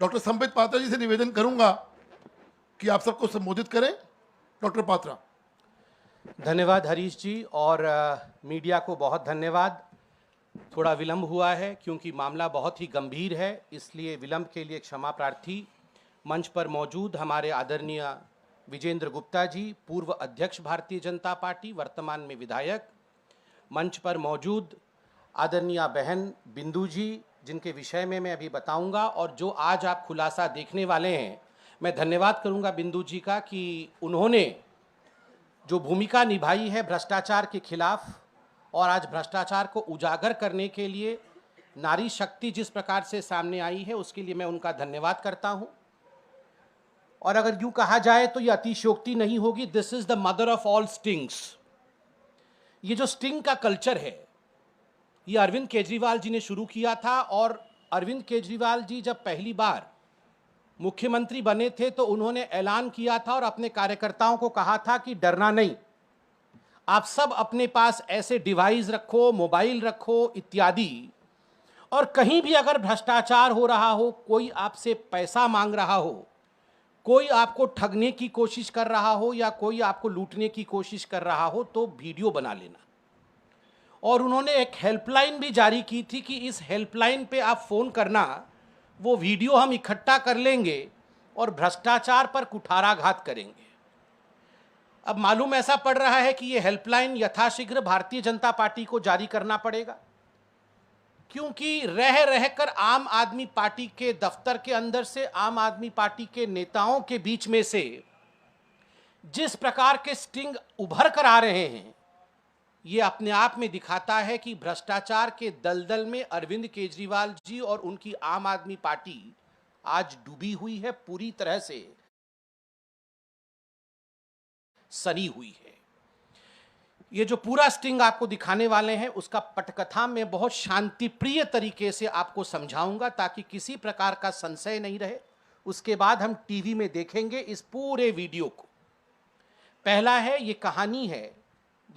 Doctor Sambit Patra जी से निवेदन करूंगा कि आप सबको संबोधित करें। डॉक्टर पात्रा। धन्यवाद हरीश जी, और मीडिया को बहुत धन्यवाद। थोड़ा विलंब हुआ है क्योंकि मामला बहुत ही गंभीर है, इसलिए विलंब के लिए क्षमा प्रार्थी। मंच पर मौजूद हमारे आदरणीय विजेंद्र गुप्ता जी, पूर्व अध्यक्ष भारतीय जनता पार्टी, वर्तमान में विधायक। मंच पर मौजूद आदरणीय बहन बिंदु जी, जिनके विषय में मैं अभी बताऊंगा, और जो आज आप खुलासा देखने वाले हैं। मैं धन्यवाद करूंगा बिंदु जी का कि उन्होंने जो भूमिका निभाई है भ्रष्टाचार के खिलाफ, और आज भ्रष्टाचार को उजागर करने के लिए नारी शक्ति जिस प्रकार से सामने आई है, उसके लिए मैं उनका धन्यवाद करता हूं। और अगर यूं कहा जाए तो यह अतिशयोक्ति नहीं होगी, this is the mother of all stings. ये जो स्टिंग का कल्चर है, ये अरविंद केजरीवाल जी ने शुरू किया था। और अरविंद केजरीवाल जी जब पहली बार मुख्यमंत्री बने थे तो उन्होंने ऐलान किया था और अपने कार्यकर्ताओं को कहा था कि डरना नहीं, आप सब अपने पास ऐसे डिवाइस रखो, मोबाइल रखो इत्यादि, और कहीं भी अगर भ्रष्टाचार हो रहा हो, कोई आपसे पैसा मांग रहा हो, कोई आपको ठगने की कोशिश कर रहा हो या कोई आपको लूटने की कोशिश कर रहा हो, तो वीडियो बना लेना। और उन्होंने एक हेल्पलाइन भी जारी की थी कि इस हेल्पलाइन पे आप फोन करना, वो वीडियो हम इकट्ठा कर लेंगे और भ्रष्टाचार पर कुठाराघात करेंगे। अब मालूम ऐसा पड़ रहा है कि ये हेल्पलाइन यथाशीघ्र भारतीय जनता पार्टी को जारी करना पड़ेगा, क्योंकि रह रहकर आम आदमी पार्टी के दफ्तर के अंदर से, आम आदमी पार्टी के नेताओं के बीच में से जिस प्रकार के स्टिंग उभर कर आ रहे हैं, ये अपने आप में दिखाता है कि भ्रष्टाचार के दलदल में अरविंद केजरीवाल जी और उनकी आम आदमी पार्टी आज डूबी हुई है, पूरी तरह से सनी हुई है। ये जो पूरा स्टिंग आपको दिखाने वाले हैं, उसका पटकथा में बहुत शांतिप्रिय तरीके से आपको समझाऊंगा ताकि किसी प्रकार का संशय नहीं रहे। उसके बाद हम टीवी में देखेंगे इस पूरे वीडियो को। पहला है, ये कहानी है,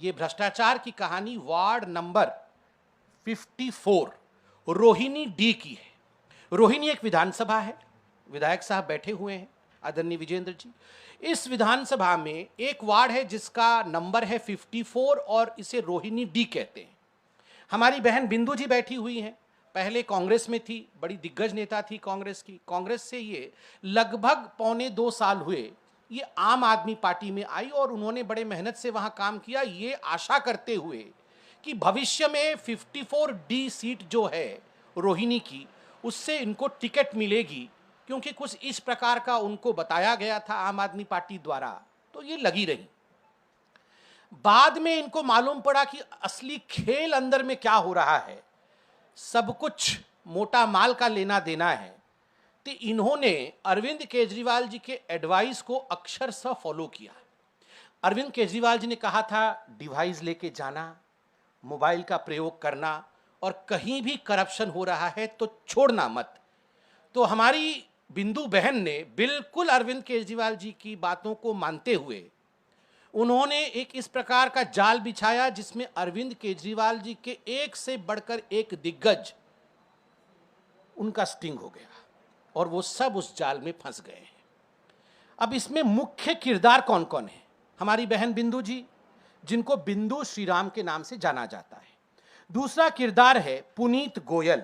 ये भ्रष्टाचार की कहानी वार्ड नंबर 54 रोहिणी डी की है। रोहिणी एक विधानसभा है, विधायक साहब बैठे हुए हैं आदरणीय विजेंद्र जी। इस विधानसभा में एक वार्ड है जिसका नंबर है 54 और इसे रोहिणी डी कहते हैं। हमारी बहन बिंदु जी बैठी हुई हैं, पहले कांग्रेस में थी, बड़ी दिग्गज नेता थी कांग्रेस की। कांग्रेस से ये लगभग 1.25 साल हुए ये आम आदमी पार्टी में आई और उन्होंने बड़े मेहनत से वहां काम किया, ये आशा करते हुए कि भविष्य में 54 डी सीट जो है रोहिणी की, उससे इनको टिकट मिलेगी, क्योंकि कुछ इस प्रकार का उनको बताया गया था आम आदमी पार्टी द्वारा, तो ये लगी रही। बाद में इनको मालूम पड़ा कि असली खेल अंदर में क्या हो रहा है, सब कुछ मोटा माल का लेना देना है। तो इन्होंने अरविंद केजरीवाल जी के एडवाइस को अक्षरशः फॉलो किया। अरविंद केजरीवाल जी ने कहा था डिवाइस लेके जाना, मोबाइल का प्रयोग करना, और कहीं भी करप्शन हो रहा है तो छोड़ना मत। तो हमारी बिंदु बहन ने बिल्कुल अरविंद केजरीवाल जी की बातों को मानते हुए उन्होंने एक इस प्रकार का जाल बिछाया जिसमें अरविंद केजरीवाल जी के एक से बढ़कर एक दिग्गज उनका स्टिंग हो गया और वो सब उस जाल में फंस गए हैं। अब इसमें मुख्य किरदार कौन कौन है? हमारी बहन बिंदु जी, जिनको बिंदु श्रीराम के नाम से जाना जाता है। दूसरा किरदार है पुनीत गोयल,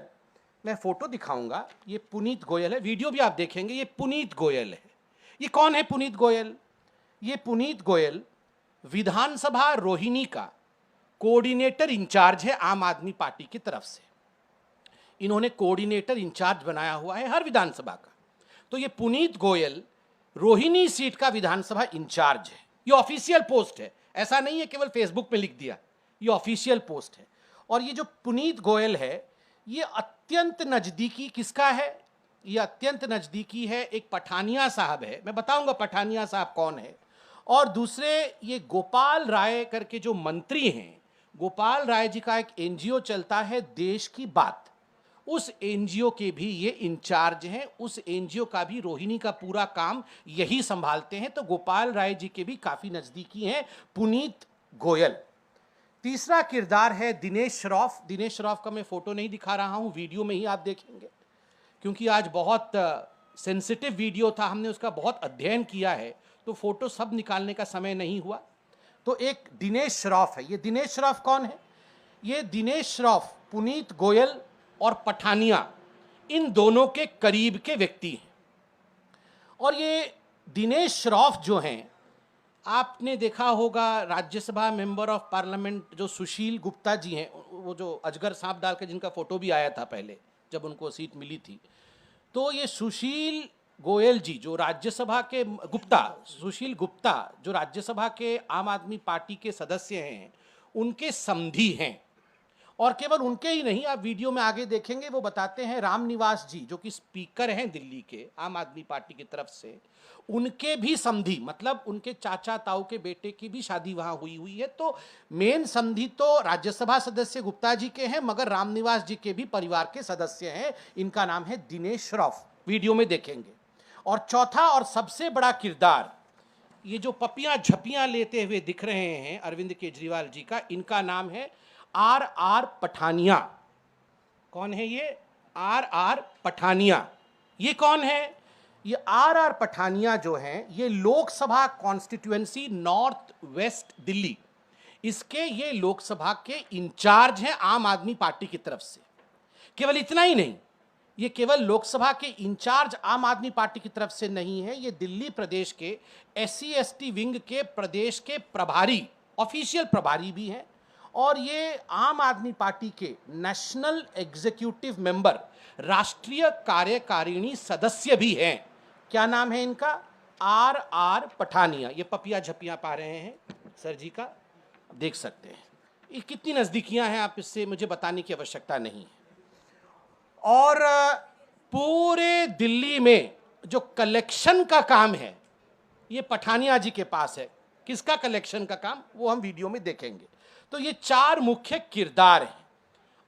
मैं फोटो दिखाऊंगा, ये पुनीत गोयल है, वीडियो भी आप देखेंगे, ये पुनीत गोयल है। ये कौन है पुनीत गोयल? ये पुनीत गोयल विधानसभा रोहिणी का कोऑर्डिनेटर इंचार्ज है आम आदमी पार्टी की तरफ से। इन्होंने कोऑर्डिनेटर इंचार्ज बनाया हुआ है हर विधानसभा का। तो ये पुनीत गोयल रोहिणी सीट का विधानसभा इंचार्ज है। ये ऑफिशियल पोस्ट है, ऐसा नहीं है केवल फेसबुक पे लिख दिया, ये ऑफिशियल पोस्ट है। और ये जो पुनीत गोयल है, ये अत्यंत नजदीकी किसका है? ये अत्यंत नजदीकी है एक पठानिया साहब है, मैं बताऊंगा पठानिया साहब कौन है। और दूसरे ये गोपाल राय करके जो मंत्री हैं, गोपाल राय जी का एक एनजीओ चलता है देश की बात, उस एनजीओ के भी ये इंचार्ज हैं। उस एनजीओ का भी रोहिणी का पूरा काम यही संभालते हैं। तो गोपाल राय जी के भी काफी नजदीकी हैं पुनीत गोयल। तीसरा किरदार है दिनेश श्रॉफ। दिनेश श्रॉफ का मैं फोटो नहीं दिखा रहा हूं, वीडियो में ही आप देखेंगे, क्योंकि आज बहुत सेंसिटिव वीडियो था, हमने उसका बहुत अध्ययन किया है, तो फोटो सब निकालने का समय नहीं हुआ। तो एक दिनेश श्रॉफ है। ये दिनेश श्रॉफ कौन है? ये दिनेश श्रॉफ पुनीत गोयल और पठानिया इन दोनों के करीब के व्यक्ति हैं। और ये दिनेश श्रॉफ जो हैं, आपने देखा होगा राज्यसभा मेंबर ऑफ पार्लियामेंट जो सुशील गुप्ता जी हैं, वो जो अजगर सांप डाल के जिनका फोटो भी आया था पहले जब उनको सीट मिली थी, तो ये सुशील गोयल जी जो राज्यसभा के सुशील गुप्ता जो राज्यसभा के आम आदमी पार्टी के सदस्य हैं, उनके समधी हैं। और केवल उनके ही नहीं, आप वीडियो में आगे देखेंगे वो बताते हैं रामनिवास जी जो कि स्पीकर हैं दिल्ली के आम आदमी पार्टी की तरफ से, उनके भी समधी, मतलब उनके चाचा ताऊ के बेटे की भी शादी वहां हुई है। तो मेन समधी तो राज्यसभा सदस्य गुप्ता जी के हैं, मगर रामनिवास जी के भी परिवार के सदस्य हैं। इनका नाम है दिनेश श्रॉफ, वीडियो में देखेंगे। और चौथा और सबसे बड़ा किरदार, ये जो पपियां झपियां लेते हुए दिख रहे हैं अरविंद केजरीवाल जी का, इनका नाम है आर पठानिया। कौन है ये? आर पठानिया। ये कौन है? ये आर पठानिया जो हैं, ये Lok Sabha constituency north west Delhi, इसके ये लोकसभा के इंचार्ज हैं आम आदमी पार्टी की तरफ से। केवल इतना ही नहीं, ये केवल लोकसभा के इंचार्ज आम आदमी पार्टी की तरफ से नहीं है, ये दिल्ली प्रदेश के SC/ST विंग के प्रदेश के प्रभारी, ऑफिशियल प्रभारी भी हैं। और ये आम आदमी पार्टी के नेशनल एग्जीक्यूटिव मेंबर, राष्ट्रीय कार्यकारिणी सदस्य भी हैं। क्या नाम है इनका? आर पठानिया। ये पपिया झपिया पा रहे हैं सर जी का, देख सकते हैं। ये कितनी नजदीकियां हैं, आप इससे मुझे बताने की आवश्यकता नहीं है। और पूरे दिल्ली में जो कलेक्शन का काम है, ये पठानिया जी के पास है। किसका कलेक्शन का काम, वो हम वीडियो में देखेंगे। तो ये चार मुख्य किरदार हैं।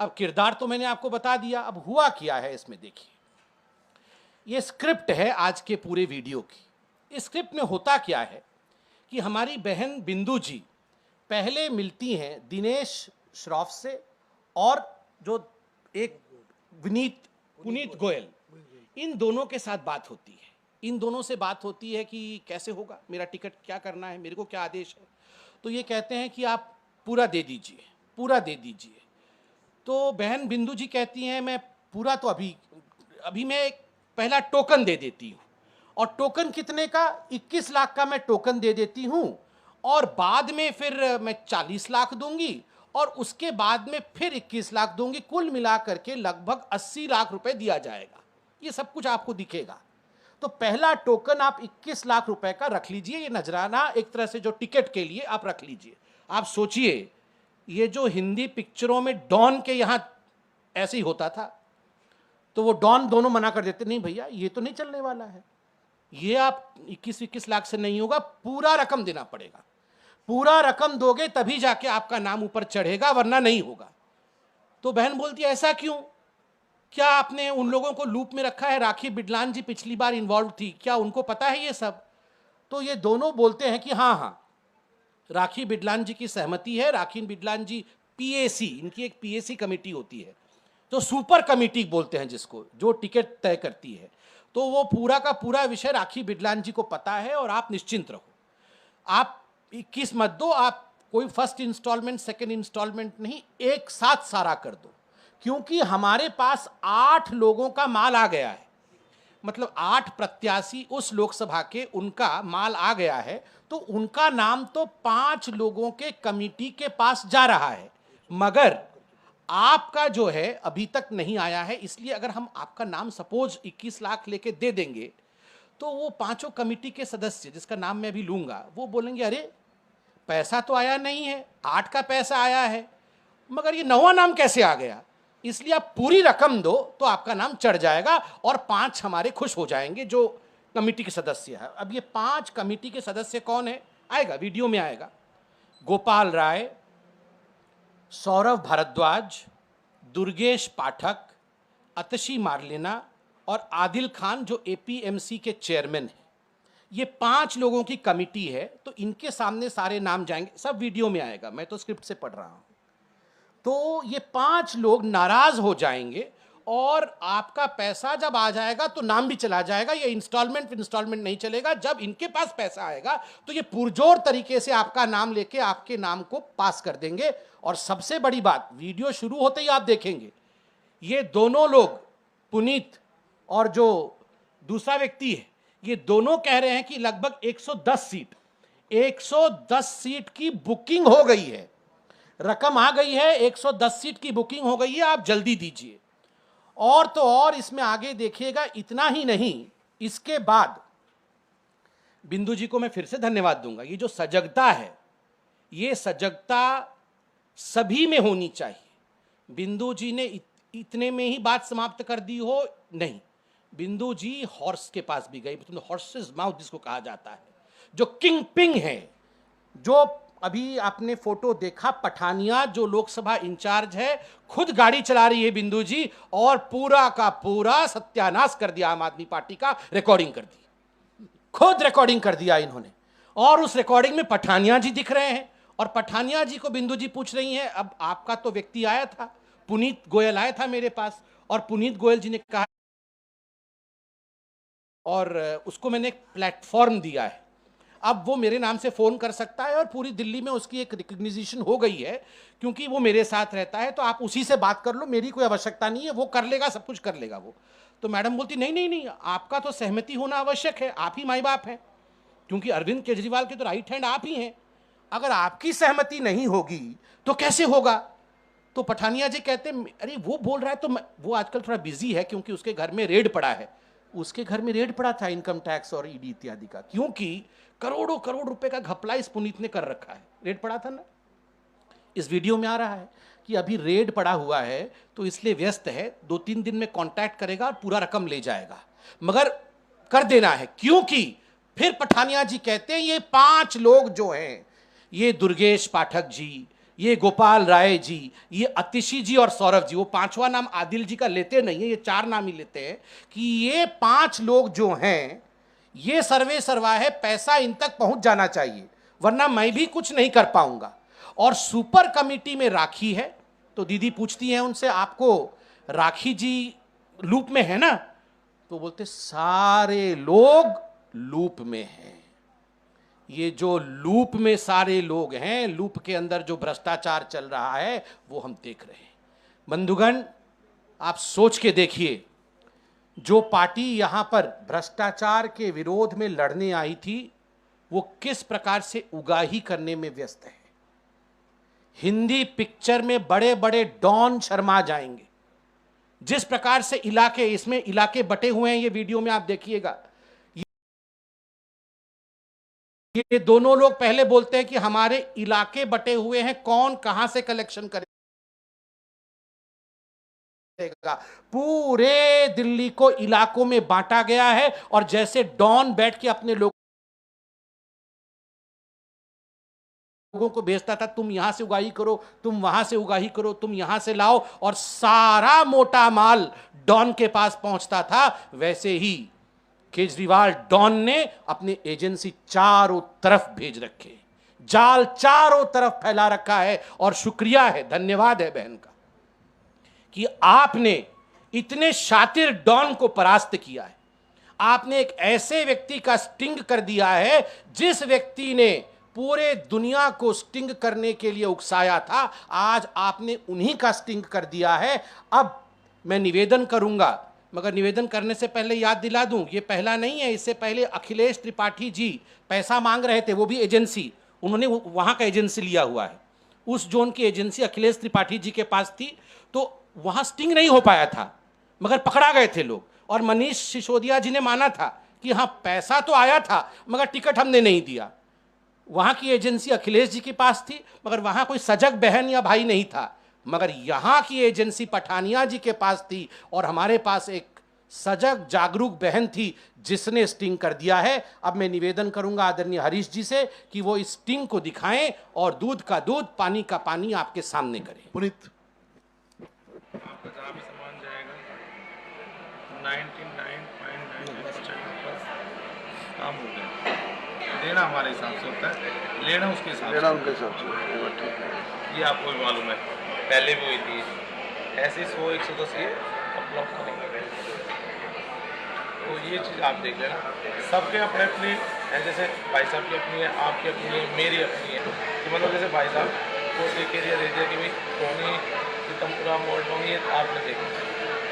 अब किरदार तो मैंने आपको बता दिया, अब हुआ क्या है इसमें देखिए। ये स्क्रिप्ट है आज के पूरे वीडियो की। इस स्क्रिप्ट में होता क्या है कि हमारी बहन बिंदु जी पहले मिलती हैं दिनेश श्रॉफ से, और जो एक पुनीत गोयल, इन दोनों के साथ बात होती है। इन दोनों से बात होती है कि कैसे होगा, मेरा टिकट क्या करना है, मेरे को क्या आदेश है। तो ये कहते हैं कि आप पूरा दे दीजिए, पूरा दे दीजिए। तो बहन बिंदु जी कहती हैं मैं पूरा तो अभी मैं एक पहला टोकन दे देती हूँ। और टोकन कितने का? 21 लाख का मैं टोकन दे देती हूँ, और बाद में फिर मैं 40 लाख दूंगी, और उसके बाद में फिर 21 लाख दूंगी। कुल मिला करके लगभग 80 लाख रुपए दिया जाएगा। ये सब कुछ आपको दिखेगा। तो पहला टोकन आप 21 लाख रुपए का रख लीजिए, ये नजराना एक तरह से जो टिकट के लिए आप रख लीजिए। आप सोचिए, ये जो हिंदी पिक्चरों में डॉन के यहां ऐसे ही होता था, तो वो डॉन दोनों मना कर देते, नहीं भैया ये तो नहीं चलने वाला है, ये आप 21 लाख से नहीं होगा, पूरा रकम देना पड़ेगा। पूरा रकम दोगे तभी जाके आपका नाम ऊपर चढ़ेगा, वरना नहीं होगा। तो बहन बोलती है ऐसा क्यों? क्या आपने उन लोगों को लूप में रखा है? राखी बिडलान जी पिछली बार इन्वॉल्व थी, क्या उनको पता है ये सब? तो ये दोनों बोलते हैं कि हाँ, राखी बिडलान जी की सहमति है। राखी बिडलान जी PAC, इनकी एक PAC कमेटी होती है, तो सुपर कमेटी बोलते हैं जिसको, जो टिकट तय करती है। तो वो पूरा का पूरा विषय राखी बिडलान जी को पता है, और आप निश्चिंत रहो, आप 21 मत दो, आप कोई फर्स्ट इंस्टॉलमेंट सेकंड इंस्टॉलमेंट नहीं, एक साथ सारा कर दो। क्योंकि हमारे पास 8 लोगों का माल आ गया है, मतलब 8 प्रत्याशी उस लोकसभा के, उनका माल आ गया है। तो उनका नाम तो 5 लोगों के कमिटी के पास जा रहा है, मगर आपका जो है अभी तक नहीं आया है। इसलिए अगर हम आपका नाम सपोज 21 लाख लेके दे देंगे, तो वो 5 कमिटी के सदस्य, जिसका नाम मैं अभी लूंगा, वो बोलेंगे अरे पैसा तो आया नहीं है, 8 का पैसा आया है, मगर ये 9वां नाम कैसे आ गया? इसलिए आप पूरी रकम दो तो आपका नाम चढ़ जाएगा, और 5 हमारे खुश हो जाएंगे जो कमेटी के सदस्य है। अब ये 5 कमेटी के सदस्य कौन है, आएगा वीडियो में आएगा। गोपाल राय, सौरभ भारद्वाज, दुर्गेश पाठक, अतशी मारलेना और आदिल खान जो APMC के चेयरमैन हैं। ये 5 लोगों की कमेटी है। तो इनके सामने सारे नाम जाएंगे, सब वीडियो में आएगा, मैं तो स्क्रिप्ट से पढ़ रहा हूं। तो ये 5 लोग नाराज हो जाएंगे और आपका पैसा जब आ जाएगा तो नाम भी चला जाएगा। ये इंस्टॉलमेंट नहीं चलेगा। जब इनके पास पैसा आएगा तो ये पुरजोर तरीके से आपका नाम लेके आपके नाम को पास कर देंगे। और सबसे बड़ी बात, वीडियो शुरू होते ही आप देखेंगे ये दोनों लोग, पुनीत और जो दूसरा व्यक्ति है, ये दोनों कह रहे हैं कि लगभग 110 सीट की बुकिंग हो गई है, रकम आ गई है, 110 सीट की बुकिंग हो गई है, आप जल्दी दीजिए। और तो और इसमें आगे देखिएगा, इतना ही नहीं, इसके बाद बिंदु जी को मैं फिर से धन्यवाद दूंगा। ये जो सजगता है, ये सजगता सभी में होनी चाहिए। बिंदु जी ने इतने में ही बात समाप्त कर दी हो, नहीं, बिंदु जी हॉर्स के पास भी गई, हॉर्सेस माउथ जिसको कहा जाता है, जो किंग पिंग है, जो अभी आपने फोटो देखा, पठानिया जो लोकसभा इंचार्ज है, खुद गाड़ी चला रही है बिंदु जी, और पूरा का पूरा सत्यानाश कर दिया आम आदमी पार्टी का, रिकॉर्डिंग कर दी, खुद रिकॉर्डिंग कर दिया इन्होंने। और उस रिकॉर्डिंग में पठानिया जी दिख रहे हैं, और पठानिया जी को बिंदु जी पूछ रही हैं, अब आपका तो व्यक्ति आया था, पुनीत गोयल आया था मेरे पास, और पुनीत गोयल जी ने कहा, और उसको मैंने एक प्लेटफॉर्म दिया है, अब वो मेरे नाम से फ़ोन कर सकता है, और पूरी दिल्ली में उसकी एक रिकग्निशन हो गई है, क्योंकि वो मेरे साथ रहता है, तो आप उसी से बात कर लो, मेरी कोई आवश्यकता नहीं है, वो कर लेगा, सब कुछ कर लेगा वो। तो मैडम बोलती, नहीं नहीं नहीं, आपका तो सहमति होना आवश्यक है, आप ही माई बाप हैं, क्योंकि अरविंद केजरीवाल के तो राइट हैंड आप ही हैं, अगर आपकी सहमति नहीं होगी तो कैसे होगा। तो पठानिया जी कहते, अरे वो बोल रहा है, तो वो आजकल थोड़ा बिजी है, क्योंकि उसके घर में रेड पड़ा है, उसके घर में रेड पड़ा था इनकम टैक्स और ईडी इत्यादि का, क्योंकि करोड़ों करोड़ रुपए का घपला इस पुनीत ने कर रखा है। रेड पड़ा था ना, इस वीडियो में आ रहा है कि अभी रेड पड़ा हुआ है, तो इसलिए व्यस्त है, 2-3 दिन में कांटेक्ट करेगा और पूरा रकम ले जाएगा, मगर कर देना है। क्योंकि फिर पठानिया जी कहते हैं, ये 5 लोग जो हैं, ये दुर्गेश पाठक जी, ये गोपाल राय जी, ये अतिशी जी और सौरभ जी, वो 5वां नाम आदिल जी का लेते नहीं है, ये 4 नाम ही लेते हैं, कि ये 5 लोग जो हैं, ये सर्वे सर्वा है, पैसा इन तक पहुंच जाना चाहिए, वरना मैं भी कुछ नहीं कर पाऊंगा। और सुपर कमिटी में राखी है, तो दीदी पूछती है उनसे, आपको राखी जी लूप में है ना, तो बोलते सारे लोग लूप में हैं। ये जो लूप में सारे लोग हैं, लूप के अंदर जो भ्रष्टाचार चल रहा है, वो हम देख रहे हैं। बंधुगण, आप सोच के देखिए, जो पार्टी यहां पर भ्रष्टाचार के विरोध में लड़ने आई थी, वो किस प्रकार से उगाही करने में व्यस्त है। हिंदी पिक्चर में बड़े बड़े डॉन शर्मा जाएंगे, जिस प्रकार से इलाके, इसमें इलाके बटे हुए हैं, ये वीडियो में आप देखिएगा। ये दोनों लोग पहले बोलते हैं कि हमारे इलाके बटे हुए हैं, कौन कहां से कलेक्शन करेगा। पूरे दिल्ली को इलाकों में बांटा गया है, और जैसे डॉन बैठ के अपने लोगों को भेजता था, तुम यहां से उगाही करो, तुम वहां से उगाही करो, तुम यहां से लाओ, और सारा मोटा माल डॉन के पास पहुंचता था, वैसे ही केजरीवाल डॉन ने अपने एजेंसी चारों तरफ भेज रखे, जाल चारों तरफ फैला रखा है। और शुक्रिया है, धन्यवाद है बहन का, कि आपने इतने शातिर डॉन को परास्त किया है। आपने एक ऐसे व्यक्ति का स्टिंग कर दिया है, जिस व्यक्ति ने पूरे दुनिया को स्टिंग करने के लिए उकसाया था, आज आपने उन्हीं का स्टिंग कर दिया है। अब मैं निवेदन करूंगा, मगर निवेदन करने से पहले याद दिला दूं, ये पहला नहीं है, इससे पहले अखिलेश त्रिपाठी जी पैसा मांग रहे थे, वो भी एजेंसी, उन्होंने वहां का एजेंसी लिया हुआ है, उस जोन की एजेंसी अखिलेश त्रिपाठी जी के पास थी, तो वहां स्टिंग नहीं हो पाया था, मगर पकड़ा गए थे लोग। और मनीष सिसोदिया जी ने माना था कि हाँ पैसा तो आया था, मगर टिकट हमने नहीं दिया। वहां की एजेंसी अखिलेश जी के पास थी, मगर वहां कोई सजग बहन या भाई नहीं था, मगर यहां की एजेंसी पठानिया जी के पास थी, और हमारे पास एक सजग जागरूक बहन थी, जिसने स्टिंग कर दिया है। अब मैं निवेदन करूंगा आदरणीय हरीश जी से कि वो इस स्टिंग को दिखाएं, और दूध का दूध, पानी का पानी आपके सामने करें। पुनीत, आपका जहाँ भी सामान जाएगा 99.99% काम हो गया। देना हमारे हिसाब से होता है, लेना उसके हिसाब से, लेना उनके हिसाब से। ये आपको भी मालूम है, पहले भी हुई थी ऐसे 100-110 ये, अब ब्लॉक करेंगे। तो ये चीज़ आप देख लेना, सबके अपने अपने हैं, जैसे भाई साहब की अपनी है, आपकी अपनी है, मेरी अपनी है। कि मतलब जैसे भाई साहब को एक एरिया दे दिया कि भाई टोनी सीतमपुरा मोड़ टोनी आपने देखा,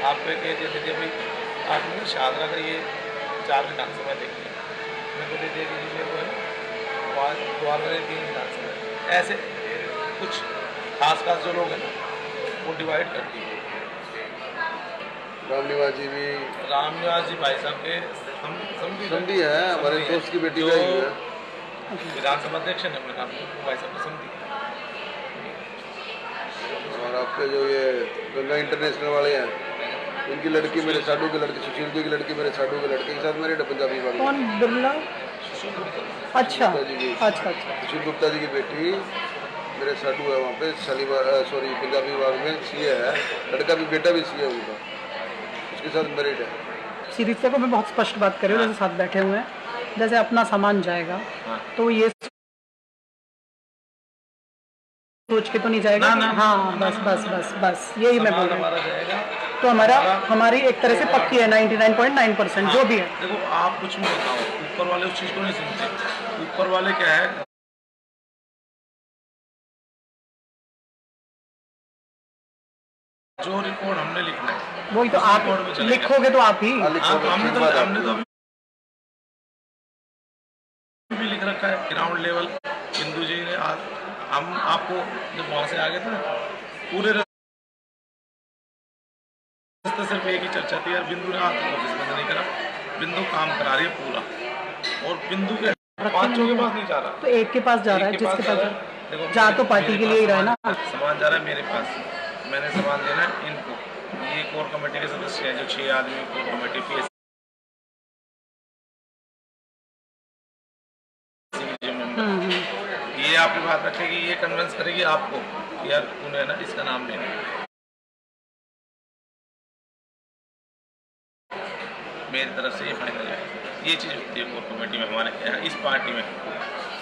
आपको एक एरिया दे दिया भाई आपने शादरा का ये 4 विधानसभा देखी है, मेरे को दे दिया कि मेरे को है द्वारा 3 विधानसभा। ऐसे कुछ खास जो लोग हैं ना वो डिवाइड कर दिए। राम निवास जी भी, राम निवास जी भाई साहब के समझी है, हमारे दोस्त की बेटी जो है ये। विधानसभा अध्यक्ष है अपने नाम भाई साहब की समझी। और आपके जो ये गंगा इंटरनेशनल वाले हैं, इनकी लड़की मेरे साडू की लड़की, सुशील जी की लड़की मेरे साडू के लड़के के साथ मेरे पंजाबी वाले। कौन बिरला? अच्छा गुप्ता जी की, अच्छा अच्छा। सुशील गुप्ता जी की बेटी मेरे साडू है वहाँ पे शालीमार, सॉरी पंजाबी बाग में सीए है, लड़का भी बेटा भी सीए उनका, उसके साथ मैरिड है। सीरीज को मैं बहुत स्पष्ट बात कर रही हूँ, जैसे साथ बैठे हुए हैं, जैसे अपना सामान जाएगा तो ये सोच के तो नहीं जाएगा। हाँ बस बस बस बस यही मैं बोल रहा हूँ। जाएगा तो हमारी एक तरह से पक्की है 99.9%। जो भी है देखो, आप कुछ भी बताओ, ऊपर वाले उस चीज़ को नहीं सुनते। ऊपर वाले क्या है, जो रिपोर्ट हमने लिखना है वही तो आप लिखोगे तो आप ही। हमने तो अभी लिख रखा है ग्राउंड लेवल। बिंदु जी ने हम आपको जब वहाँ से आ गए थे ना, पूरे रास्ते सिर्फ एक ही चर्चा थी यार, बिंदु ने ऑफिस बंद नहीं करा, बिंदु काम करा रही है पूरा, और बिंदु के 5 के पास नहीं जा रहा, तो एक के पास जा रहा है, जिसके पास जा तो पार्टी के लिए ही रहा है ना। सामान जा रहा है मेरे पास, मैंने सामान देना है इनको। ये कोर कमेटी के सदस्य हैं, जो 6 आदमी कोर कमेटी पी ये आपकी बात रखेगी, ये कन्विंस करेगी आपको कि यार उन्हें ना इसका नाम लेना है। मेरी तरफ से ये फाइनल है। ये चीज़ होती है कोर कमेटी में, हमारे यहाँ इस पार्टी में।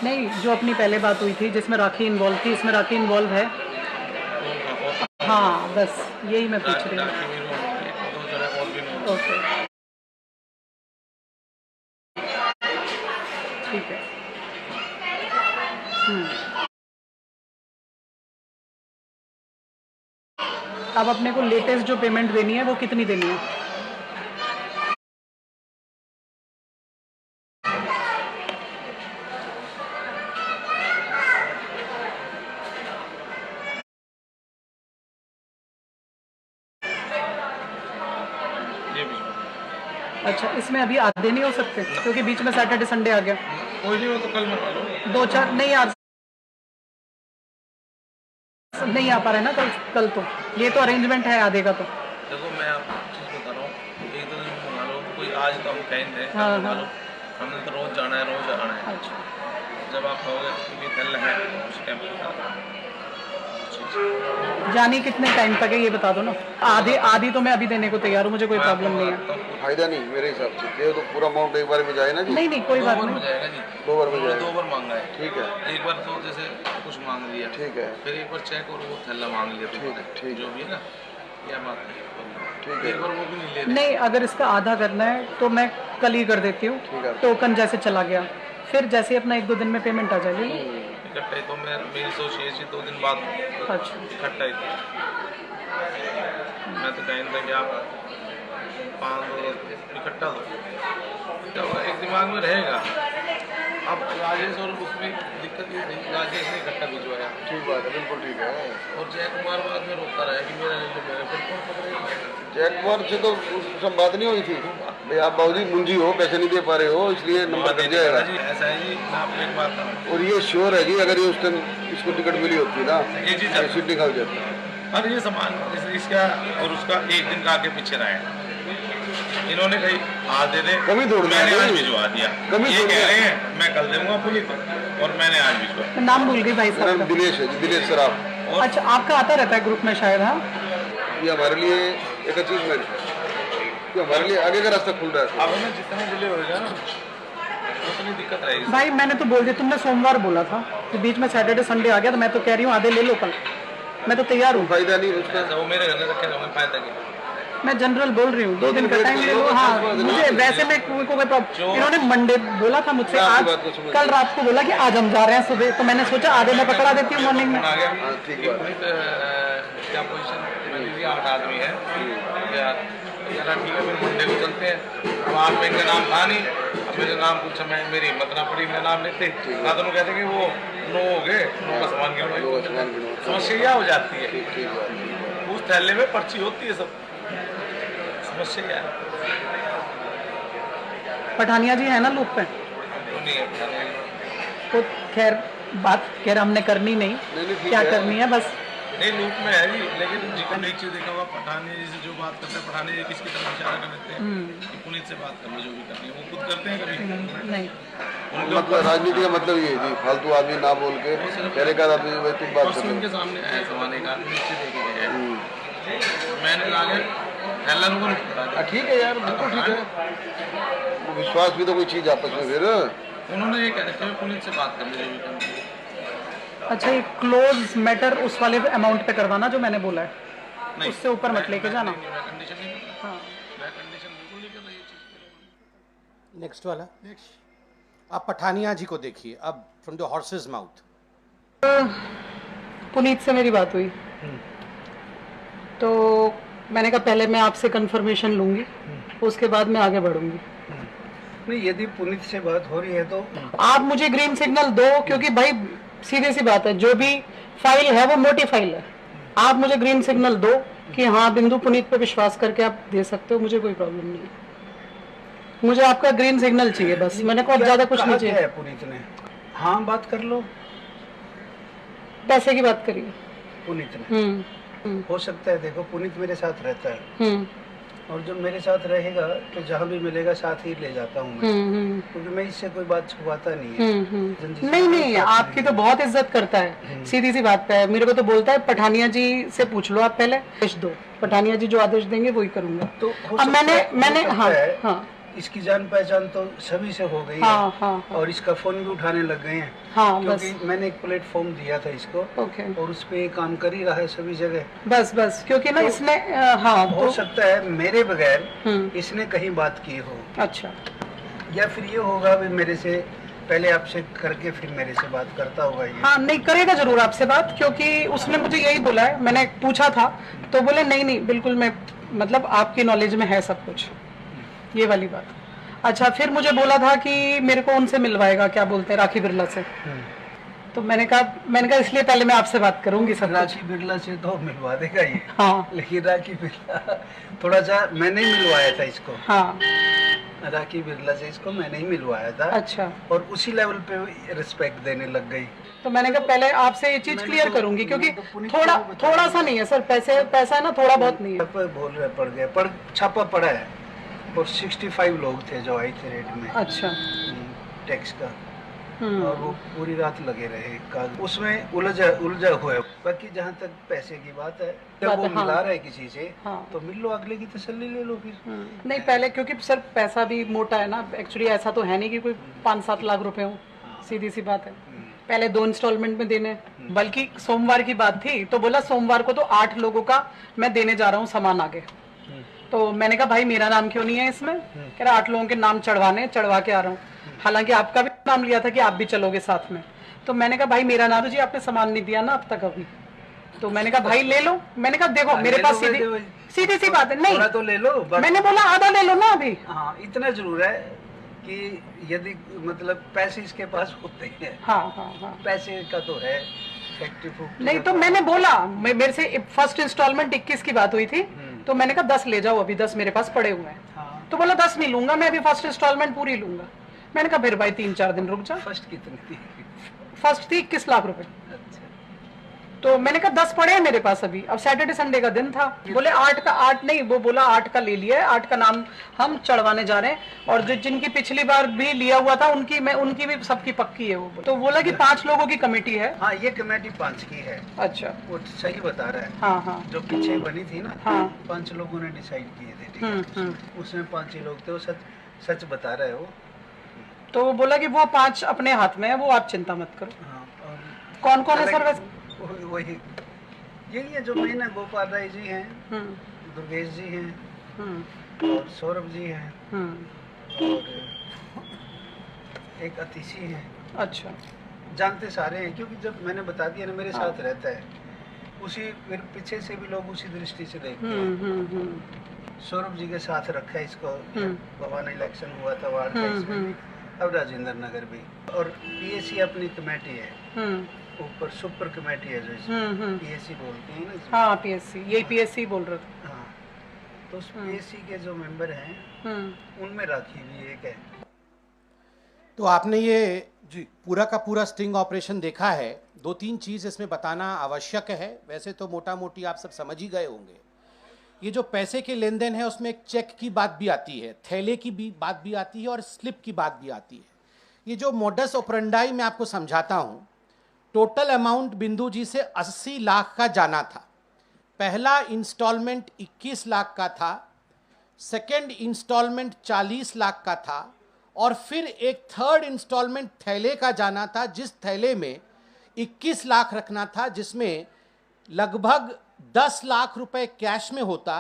नहीं, जो अपनी पहले बात हुई थी जिसमें राखी इन्वॉल्व थी, इसमें राखी इन्वॉल्व है। हाँ बस यही मैं पूछ रही हूँ। ओके ठीक है। अब अपने को लेटेस्ट जो पेमेंट देनी है वो कितनी देनी है? अच्छा, इसमें अभी आधे नहीं हो सकते क्योंकि बीच में सैटरडे संडे आ गया। कोई नहीं, वो तो कल मंगवा लो। 2-4 नहीं यार, नहीं आ पा रहा है ना कल तो ये तो अरेंजमेंट है आधे का। तो देखो मैं आपको चीज़ बता रहा हूँ, 1-2 दिन मंगा लो, कोई आज तो हम कहेंगे मंगा लो, हमने तो रोज़ जाना है, रोज़ आना है। अच्छा, जब आप कहोगे कि कल है उस टाइम जानी कितने टाइम तक है ये बता दो ना। आधी तो मैं अभी देने को तैयार हूँ, मुझे कोई प्रॉब्लम नहीं है। फायदा नहीं मेरे हिसाब से, ये तो पूरा अमाउंट एक बार में जाए ना जी। नहीं कोई बात नहीं, जाएगा जी, 2 बार में जाएगा। 2 बार मांगा है, ठीक है। एक बार तो जैसे कुछ मांग लिया, ठीक है, फिर एक बार चेक और वो थैला मांग लिया, ठीक जो भी है ना, या बात ठीक है। एक बार वो भी नहीं ले रहे। नहीं अगर इसका आधा करना है तो मैं कल ही कर देती हूँ। टोकन जैसे चला गया, फिर जैसे ही अपना 1-2 दिन में पेमेंट आ जाएगी। इकट्ठा ही तो मेरी सोच ये थी 2 दिन बाद अच्छा इकट्ठा ही थी। मैं तो कहें था कि आप 5 इकट्ठा दो, जब एक दिमाग में रहेगा। अब राजेश और उसमें दिक्कत ये नहीं, राजेश ने इकट्ठा भिजवाया, ठीक बात है, बिल्कुल ठीक है। और जय कुमार बाद में रोकता रहा कि मेरा ले लो, मेरा फिर कौन पकड़ेगा। जय कुमार से तो सब बात नहीं हुई थी भाई, आप बाबूजी मुंजी हो, पैसे नहीं दे पा रहे हो, इसलिए नंबर कट जाएगा जी। ऐसा है जी, मैं आपको एक बात बताऊं, और ये श्योर है जी, अगर ये उस टाइम इसको टिकट मिली होती ना, ये चीज़ ये सीट निकाल जाता। और ये सामान जैसे इसका और उसका 1 दिन का आगे पीछे रहा है, इन्होंने कही आज दे दे, कमी तोड़ दिया, मैंने आज भिजवा दिया। कमी ये तोड़ कह दिया। रहे हैं मैं कल दूंगा पुलिस, और मैंने आज भिजवा। मैं नाम भूल गई भाई मेरा साहब नाम का। दिनेश है जी, दिनेश सराफ। अच्छा, आपका आता रहता है ग्रुप में शायद? हाँ, ये हमारे लिए एक अचीवमेंट है कि हमारे लिए आगे का रास्ता खुल रहा है। अब हमें जितना डिले होगा ना उतनी दिक्कत रहेगी। भाई मैंने तो बोल दिया, तुमने सोमवार बोला था कि बीच में सैटरडे संडे आ गया, तो मैं तो कह रही हूँ आधे ले लो कल, मैं तो तैयार हूँ। फायदा नहीं उसका, वो मेरे घर में रखे रहो, फायदा क्या? मैं जनरल बोल रही हूँ, 2 दिन का टाइम ले लो। हाँ, मुझे वैसे में कोई प्रॉब्लम। इन्होंने मंडे बोला था मुझसे, आज कल रात को बोला कि आज हम जा रहे हैं सुबह, तो मैंने सोचा आधे में पकड़ा देती हूँ मॉर्निंग में। क्या पोजीशन, 8 आदमी है, ठीक है, फिर मंडे को चलते हैं। अब आज में इनका नाम था नहीं, अब मेरे नाम पूछा, मैं मेरी हिम्मत ना पड़ी, मेरा नाम लेते ना, तो कहते कि वो 9 हो गए, 9 का सामान गिनवाई, समस्या हो जाती है। उस थैले में पर्ची होती है, सब समस्या क्या है। पठानिया जी है ना लूप पे, तो नहीं है तो खैर बात खैर हमने करनी नहीं, क्या करनी है बस। नहीं लूप में है जी, लेकिन जिक्र नीचे देखा होगा पठानी जी से जो बात करते हैं, पठानी जी किसकी तरफ इशारा कर देते हैं कि पुनीत से बात कर लो, जो भी करनी है वो खुद करते हैं कभी नहीं। मतलब राजनीति का मतलब ये है जी, फालतू आदमी ना बोल के पहले का आदमी तुम बात परसों उनके सामने आया सामान, एक आदमी नीचे देखे गए, मैंने आगे हेलन को नहीं, ठीक है यार, बिल्कुल ठीक है। विश्वास भी तो कोई चीज आपस में, फिर उन्होंने ये कह रहे थे पुनीत से बात कर लो, जो भी करनी है। अच्छा, ये क्लोज मैटर उस वाले अमाउंट पे करवाना जो मैंने बोला है, उससे ऊपर मत लेके जाना। हाँ, नेक्स्ट वाला, आप पठानिया जी को देखिए अब from the horses mouth. Puneet से मेरी बात हुई, तो मैंने कहा पहले मैं आपसे कंफर्मेशन लूंगी, उसके बाद मैं आगे बढ़ूंगी। नहीं, यदि पुनीत से बात हो रही है तो आप मुझे ग्रीन सिग्नल दो, क्योंकि भाई सीधी सी बात है, जो भी फाइल है वो मोटी फाइल है। आप मुझे ग्रीन सिग्नल दो कि हाँ बिंदु पुनीत पे विश्वास करके आप दे सकते हो, मुझे कोई प्रॉब्लम नहीं है। मुझे आपका ग्रीन सिग्नल चाहिए बस, मैंने कहा ज्यादा कुछ नहीं चाहिए। है पुनीत ने, हाँ बात कर लो, पैसे की बात करिए पुनीत ने। हो सकता है, देखो पुनीत मेरे साथ रहता है, और जब मेरे साथ रहेगा तो जहाँ भी मिलेगा साथ ही ले जाता हूँ मैं, क्योंकि मैं इससे कोई बात छुपाता नहीं है। नहीं, आपकी तो बहुत इज्जत करता है, सीधी सी बात है। मेरे को तो बोलता है पठानिया जी से पूछ लो, आप पहले आदेश दो, पठानिया जी जो आदेश देंगे वही करूंगा। तो अब मैंने हाँ, इसकी जान पहचान तो सभी से हो गई हाँ, है, हाँ, और इसका फोन भी उठाने लग गए हैं, हाँ, क्योंकि मैंने एक प्लेटफॉर्म दिया था इसको, और उस पे काम कर ही रहा है सभी जगह। बस क्योंकि ना इसने हाँ हो सकता है मेरे बगैर इसने कहीं बात की हो। अच्छा, या फिर ये होगा भी मेरे से पहले आपसे करके फिर मेरे से बात करता होगा ये। हाँ, नहीं करेगा जरूर आपसे बात, क्योंकि उसने मुझे यही बोला है, मैंने पूछा था तो बोले नहीं बिल्कुल, मैं मतलब आपकी नॉलेज में है सब कुछ, ये वाली बात। अच्छा, फिर मुझे बोला था कि मेरे को उनसे मिलवाएगा, क्या बोलते हैं, राखी बिरला से। तो मैंने कहा इसलिए पहले मैं आपसे बात करूंगी सब। राखी बिरला से तो मिलवा देगा ये, हाँ, लेकिन राखी बिरला थोड़ा सा मैंने ही मिलवाया था इसको। हाँ, राखी बिरला से इसको मैंने ही मिलवाया था। अच्छा, और उसी लेवल पे रिस्पेक्ट देने लग गई। तो मैंने कहा पहले आपसे ये चीज क्लियर करूंगी, क्योंकि थोड़ा सा नहीं है सर, पैसा है ना, थोड़ा बहुत नहीं है। बोल रहे पड़ गया, पर छापा पड़ा है, और 65 लोग थे जो आए थे रेट में। अच्छा, टैक्स का, और वो पूरी रात लगे रहे, उसमें उलझा हुआ है। बाकी जहाँ तक पैसे की बात है, जब वो मिला रहा है किसी से, तो मिल लो, अगले की तसल्ली ले लो फिर। नहीं, पहले क्योंकि सर पैसा भी मोटा है ना, एक्चुअली ऐसा तो है नहीं कि कोई 5-7 लाख रुपए हो, सीधी सी बात है। पहले 2 इंस्टॉलमेंट में देने, बल्कि सोमवार की बात थी, तो बोला सोमवार को तो 8 लोगों का मैं देने जा रहा हूँ सामान आगे। तो मैंने कहा भाई मेरा नाम क्यों नहीं है इसमें, कह रहा 8 लोगों के नाम चढ़वा के आ रहा हूँ, हालांकि आपका भी नाम लिया था कि आप भी चलोगे साथ में। तो मैंने कहा भाई मेरा नाम, तो जी आपने सामान नहीं दिया ना अब तक अभी, तो मैंने कहा भाई ले लो। मैंने कहा देखो मेरे पास सीधी सी बात है, नहीं तो ले लो, मैंने बोला आधा ले लो ना अभी। हाँ, इतना जरूर है कि यदि मतलब पैसे इसके पास होते हैं, हाँ, पैसे का तो है फैक्ट्री नहीं, तो मैंने बोला मेरे से फर्स्ट इंस्टॉलमेंट 21 की बात हुई थी, तो मैंने कहा 10 ले जाओ, अभी 10 मेरे पास पड़े हुए हैं। तो बोला 10 नहीं लूंगा मैं, अभी फर्स्ट इंस्टॉलमेंट पूरी लूंगा। मैंने कहा फिर भाई 3-4 दिन रुक जा। फर्स्ट कितनी थी? फर्स्ट थी 21 लाख रुपए। अच्छा, तो मैंने कहा 10 पड़े हैं मेरे पास अभी, अब सैटरडे संडे का दिन था। बोले 8 नहीं, वो बोला 8 का ले लिया है, 8 का नाम हम चढ़वाने जा रहे हैं, और जो जिनकी पिछली बार भी लिया हुआ था उनकी भी सबकी पक्की है वो। तो बोला कि 5 लोगों की कमेटी है। हाँ, ये कमेटी 5 की है। अच्छा, वो सही बता रहा है। हाँ, जो पीछे बनी थी ना, हाँ, 5 लोगों ने डिसाइड किए थे, ठीक है, उसमें 5 ही लोग थे, वो सच बता रहा है वो। तो वो बोला कि वो 5 अपने हाथ में है, वो आप चिंता मत करो। हाँ, कौन कौन है सर वैसे? वही यही है जो मेन है, गोपाल राय जी हैं, दुर्गेश जी हैं, और सौरभ जी हैं और एक अतिशी है। अच्छा। जानते सारे हैं क्योंकि जब मैंने बता दिया ना मेरे साथ रहता है, उसी फिर पीछे से भी लोग उसी दृष्टि से देखते हैं। सौरभ जी के साथ रखा है इसको। भवाना इलेक्शन हुआ था वार्ड का इसमें, अब राजेंद्र नगर भी। और पीएससी अपनी कमेटी है, ऊपर सुपर कमेटी है जो इसमें पीएससी बोलते हैं ना इसमें। हाँ पीएससी, यही पीएससी बोल रहे थे। हाँ, तो उस पीएससी के जो मेंबर हैं उनमें राखी भी एक है। तो आपने ये पूरा का पूरा स्टिंग ऑपरेशन देखा है। 2-3 चीज़ इसमें बताना आवश्यक है। वैसे तो मोटा मोटी आप सब समझ ही गए होंगे। ये जो पैसे के लेन देन है उसमें एक चेक की बात भी आती है, थैले की भी बात भी आती है और स्लिप की बात भी आती है। ये जो मोडस ऑपरेंडाई मैं आपको समझाता हूँ, टोटल अमाउंट बिंदु जी से 80 लाख का जाना था। पहला इंस्टॉलमेंट 21 लाख का था, सेकेंड इंस्टॉलमेंट 40 लाख का था और फिर एक थर्ड इंस्टॉलमेंट थैले का जाना था, जिस थैले में 21 लाख रखना था, जिसमें लगभग 10 लाख रुपए कैश में होता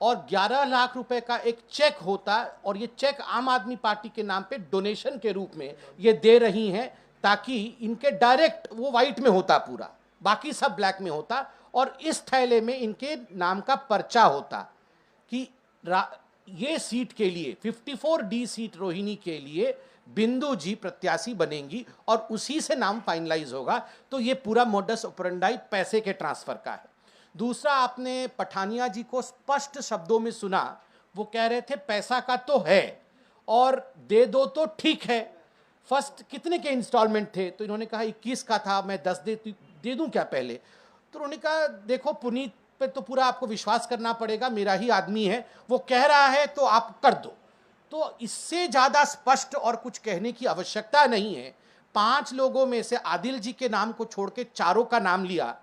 और 11 लाख रुपए का एक चेक होता। और ये चेक आम आदमी पार्टी के नाम पे डोनेशन के रूप में ये दे रही हैं, ताकि इनके डायरेक्ट वो वाइट में होता पूरा, बाकी सब ब्लैक में होता। और इस थैले में इनके नाम का पर्चा होता कि ये सीट के लिए 54D सीट रोहिणी के लिए बिंदु जी प्रत्याशी बनेंगी और उसी से नाम फाइनलाइज होगा। तो ये पूरा मोडस ऑपरेंडाई पैसे के ट्रांसफर का है। दूसरा, आपने पठानिया जी को स्पष्ट शब्दों में सुना, वो कह रहे थे पैसा का तो है और दे दो तो ठीक है। फर्स्ट कितने के इंस्टॉलमेंट थे? तो इन्होंने कहा 21 का था, मैं 10 दे दूं क्या पहले? तो उन्होंने कहा देखो पुनीत पे तो पूरा आपको विश्वास करना पड़ेगा, मेरा ही आदमी है, वो कह रहा है तो आप कर दो। तो इससे ज़्यादा स्पष्ट और कुछ कहने की आवश्यकता नहीं है। 5 लोगों में से आदिल जी के नाम को छोड़ के चारों का नाम लिया।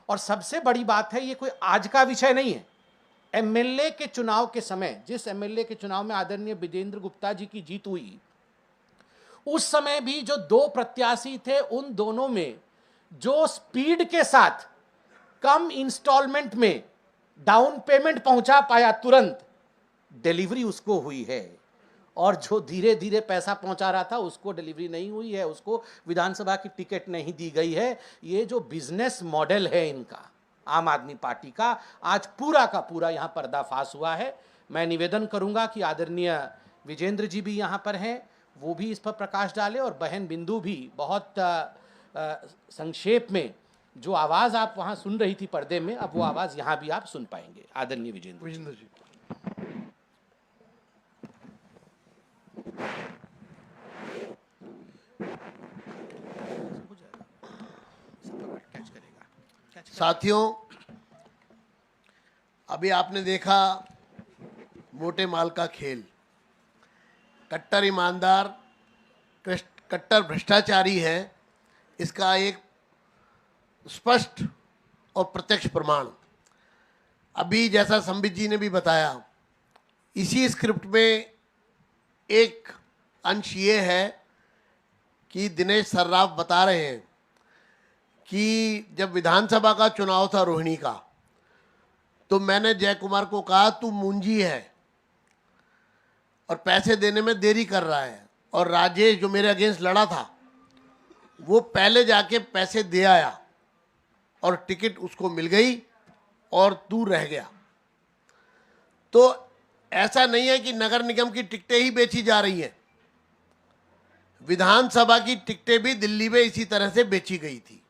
और सबसे बड़ी बात है, ये कोई आज का विषय नहीं है। एमएलए के चुनाव के समय, जिस एमएलए के चुनाव में आदरणीय विजेंद्र गुप्ता जी की जीत हुई, उस समय भी जो 2 प्रत्याशी थे, उन दोनों में जो स्पीड के साथ कम इंस्टॉलमेंट में डाउन पेमेंट पहुंचा पाया तुरंत, डिलीवरी उसको हुई है। और जो धीरे धीरे पैसा पहुंचा रहा था उसको डिलीवरी नहीं हुई है, उसको विधानसभा की टिकट नहीं दी गई है। ये जो बिजनेस मॉडल है इनका, आम आदमी पार्टी का, आज पूरा का पूरा यहाँ पर्दाफाश हुआ है। मैं निवेदन करूंगा कि आदरणीय विजेंद्र जी भी यहाँ पर हैं, वो भी इस पर प्रकाश डालें और बहन बिंदु भी बहुत संक्षेप में जो आवाज़ आप वहाँ सुन रही थी पर्दे में, अब वो आवाज़ यहाँ भी आप सुन पाएंगे। आदरणीय विजेंद्र जी। साथियों, अभी आपने देखा मोटे माल का खेल। कट्टर ईमानदार, कट्टर भ्रष्टाचारी है, इसका एक स्पष्ट और प्रत्यक्ष प्रमाण अभी जैसा संबित जी ने भी बताया, इसी स्क्रिप्ट में एक अंश ये है कि दिनेश सर्राफ बता रहे हैं कि जब विधानसभा का चुनाव था रोहिणी का, तो मैंने जय कुमार को कहा तू मुंजी है और पैसे देने में देरी कर रहा है, और राजेश जो मेरे अगेंस्ट लड़ा था वो पहले जाके पैसे दे आया और टिकट उसको मिल गई और तू रह गया। तो ऐसा नहीं है कि नगर निगम की टिकटें ही बेची जा रही हैं, विधानसभा की टिकटें भी दिल्ली में इसी तरह से बेची गई थी,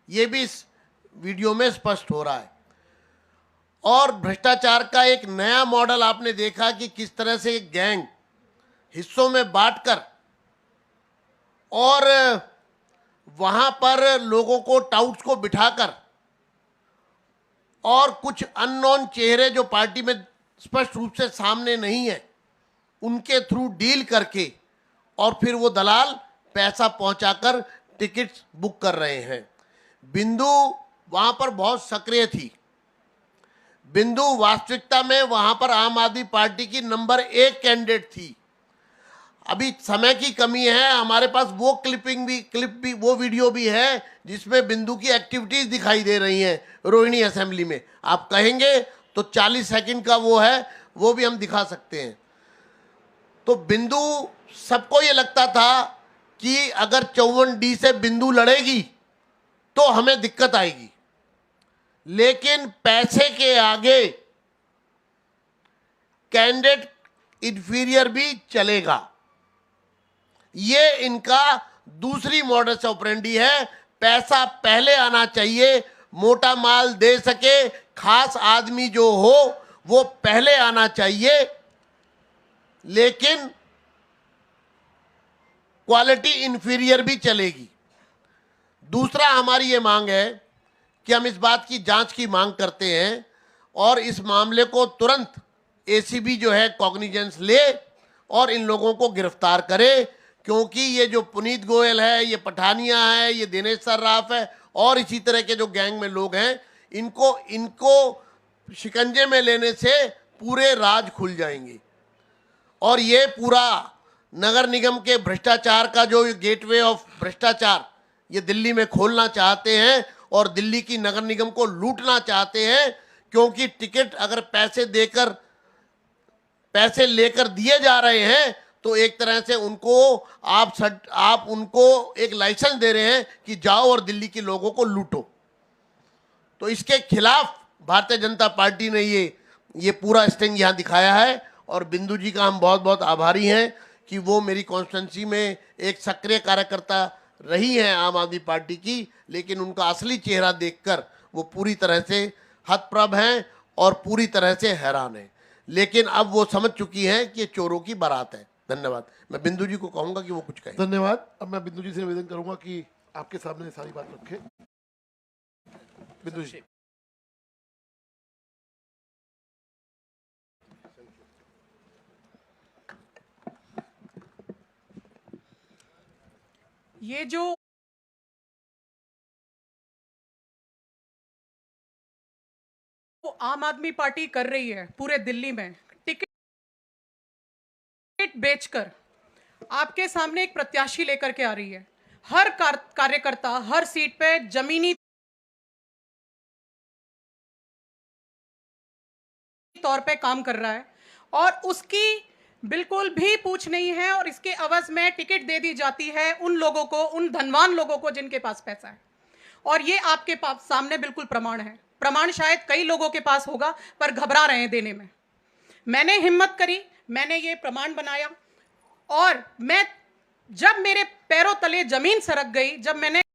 ये भी इस वीडियो में स्पष्ट हो रहा है। और भ्रष्टाचार का एक नया मॉडल आपने देखा कि किस तरह से एक गैंग हिस्सों में बांटकर और वहां पर लोगों को, टाउट्स को बिठाकर और कुछ अननोन चेहरे जो पार्टी में स्पष्ट रूप से सामने नहीं है, उनके थ्रू डील करके और फिर वो दलाल पैसा पहुंचाकर टिकट्स बुक कर रहे हैं। बिंदु वहां पर बहुत सक्रिय थी। बिंदु वास्तविकता में वहां पर आम आदमी पार्टी की नंबर 1 कैंडिडेट थी। अभी समय की कमी है, हमारे पास वो क्लिप भी वो वीडियो भी है जिसमें बिंदु की एक्टिविटीज दिखाई दे रही हैं रोहिणी असेंबली में। आप कहेंगे तो 40 सेकंड का वो है, वो भी हम दिखा सकते हैं। तो बिंदु, सबको ये लगता था कि अगर 54D से बिंदु लड़ेगी तो हमें दिक्कत आएगी, लेकिन पैसे के आगे कैंडिडेट इंफीरियर भी चलेगा। ये इनका दूसरी मॉडस ऑपरेंडी है। पैसा पहले आना चाहिए, मोटा माल दे सके, खास आदमी जो हो वो पहले आना चाहिए, लेकिन क्वालिटी इंफीरियर भी चलेगी। दूसरा, हमारी ये मांग है कि हम इस बात की जांच की मांग करते हैं और इस मामले को तुरंत एसीबी जो है कॉग्निजेंस ले और इन लोगों को गिरफ्तार करे, क्योंकि ये जो पुनीत गोयल है, ये पठानिया है, ये दिनेश सर्राफ है और इसी तरह के जो गैंग में लोग हैं, इनको शिकंजे में लेने से पूरे राज खुल जाएंगे। और ये पूरा नगर निगम के भ्रष्टाचार का जो गेटवे ऑफ भ्रष्टाचार ये दिल्ली में खोलना चाहते हैं और दिल्ली की नगर निगम को लूटना चाहते हैं, क्योंकि टिकट अगर पैसे लेकर दिए जा रहे हैं तो एक तरह से उनको आप उनको एक लाइसेंस दे रहे हैं कि जाओ और दिल्ली के लोगों को लूटो। तो इसके खिलाफ भारतीय जनता पार्टी ने ये पूरा स्टिंग यहाँ दिखाया है और बिंदु जी का हम बहुत बहुत आभारी हैं कि वो मेरी कॉन्स्टिट्यूंसी में एक सक्रिय कार्यकर्ता रही हैं आम आदमी पार्टी की, लेकिन उनका असली चेहरा देखकर वो पूरी तरह से हतप्रभ हैं और पूरी तरह से हैरान हैं। लेकिन अब वो समझ चुकी हैं कि ये चोरों की बारात है। धन्यवाद। मैं बिंदु जी को कहूंगा कि वो कुछ कहें। धन्यवाद। अब मैं बिंदु जी से निवेदन करूंगा कि आपके सामने ये सारी बात रखें। बिंदु जी। ये जो आम आदमी पार्टी कर रही है पूरे दिल्ली में, टिकट बेचकर आपके सामने एक प्रत्याशी लेकर के आ रही है। हर कार्यकर्ता हर सीट पे जमीनी तौर पे काम कर रहा है और उसकी बिल्कुल भी पूछ नहीं है, और इसके अवज में टिकट दे दी जाती है उन लोगों को, उन धनवान लोगों को जिनके पास पैसा है। और ये आपके पास सामने बिल्कुल प्रमाण है। प्रमाण शायद कई लोगों के पास होगा पर घबरा रहे हैं देने में। मैंने हिम्मत करी, मैंने ये प्रमाण बनाया और जब मेरे पैरों तले जमीन सरक गई, जब मैंने